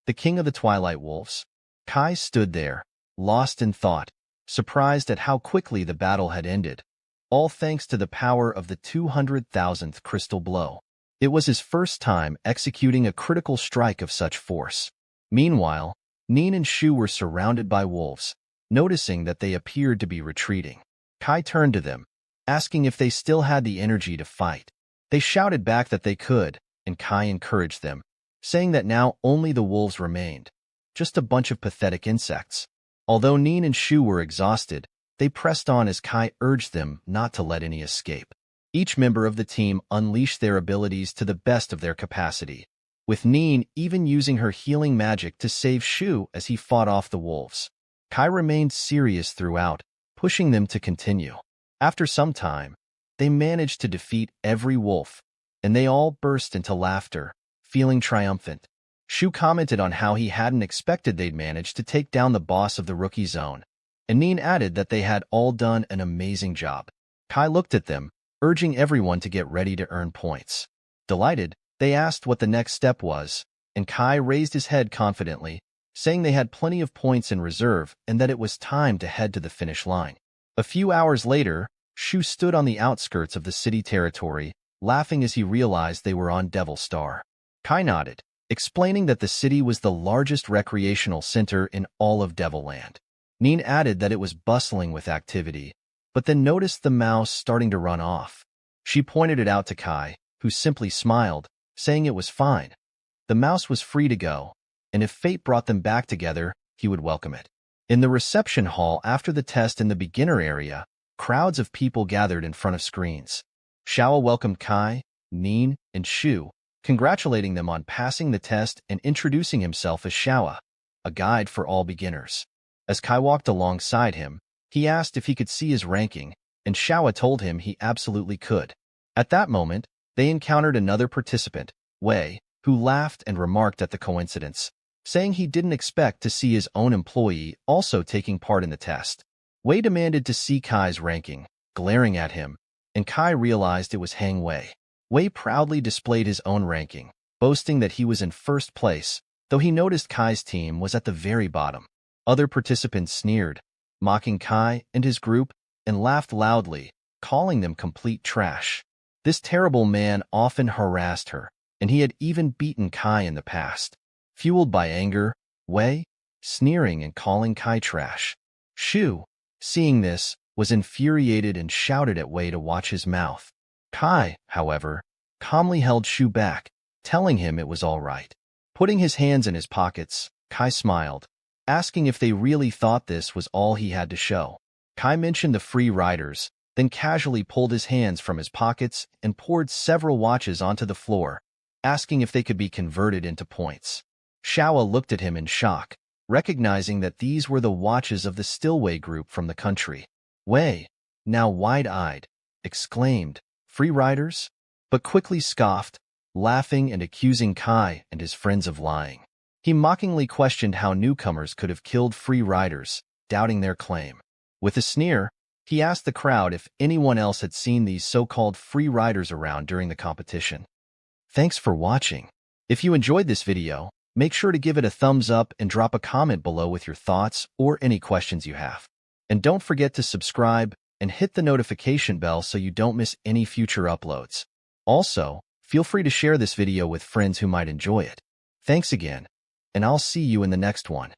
the king of the Twilight Wolves. Kai stood there, lost in thought, surprised at how quickly the battle had ended, all thanks to the power of the 200,000th crystal blow. It was his first time executing a critical strike of such force. Meanwhile, Nin and Shu were surrounded by wolves. Noticing that they appeared to be retreating, Kai turned to them, asking if they still had the energy to fight. They shouted back that they could, and Kai encouraged them, saying that now only the wolves remained, just a bunch of pathetic insects. Although Nin and Shu were exhausted, they pressed on as Kai urged them not to let any escape. Each member of the team unleashed their abilities to the best of their capacity, with Nin even using her healing magic to save Shu as he fought off the wolves. Kai remained serious throughout, pushing them to continue. After some time, they managed to defeat every wolf, and they all burst into laughter, feeling triumphant. Shu commented on how he hadn't expected they'd managed to take down the boss of the rookie zone, and Nin added that they had all done an amazing job. Kai looked at them, urging everyone to get ready to earn points. Delighted, they asked what the next step was, and Kai raised his head confidently, saying they had plenty of points in reserve and that it was time to head to the finish line. A few hours later, Shu stood on the outskirts of the city territory, laughing as he realized they were on Devil Star. Kai nodded, explaining that the city was the largest recreational center in all of Devilland. Nin added that it was bustling with activity, but then noticed the mouse starting to run off. She pointed it out to Kai, who simply smiled, saying it was fine. The mouse was free to go, and if fate brought them back together, he would welcome it. In the reception hall after the test in the beginner area, crowds of people gathered in front of screens. Xiao welcomed Kai, Nin, and Shu, congratulating them on passing the test and introducing himself as Xiao, a guide for all beginners. As Kai walked alongside him, he asked if he could see his ranking, and Xiao told him he absolutely could. At that moment, they encountered another participant, Wei, who laughed and remarked at the coincidence, saying he didn't expect to see his own employee also taking part in the test. Wei demanded to see Kai's ranking, glaring at him, and Kai realized it was Hang Wei. Wei proudly displayed his own ranking, boasting that he was in first place, though he noticed Kai's team was at the very bottom. Other participants sneered, mocking Kai and his group, and laughed loudly, calling them complete trash. This terrible man often harassed her, and he had even beaten Kai in the past. Fueled by anger, Wei, sneering and calling Kai trash. Shu, seeing this, was infuriated and shouted at Wei to watch his mouth. Kai, however, calmly held Shu back, telling him it was all right. Putting his hands in his pockets, Kai smiled, asking if they really thought this was all he had to show. Kai mentioned the free riders, then casually pulled his hands from his pockets and poured several watches onto the floor, asking if they could be converted into points. Xiao looked at him in shock, recognizing that these were the watches of the Stillway group from the country. Wei, now wide-eyed, exclaimed, "Free riders?" but quickly scoffed, laughing and accusing Kai and his friends of lying. He mockingly questioned how newcomers could have killed free riders, doubting their claim. With a sneer, he asked the crowd if anyone else had seen these so-called free riders around during the competition. Thanks for watching. If you enjoyed this video, make sure to give it a thumbs up and drop a comment below with your thoughts or any questions you have. And don't forget to subscribe and hit the notification bell so you don't miss any future uploads. Also, feel free to share this video with friends who might enjoy it. Thanks again, and I'll see you in the next one.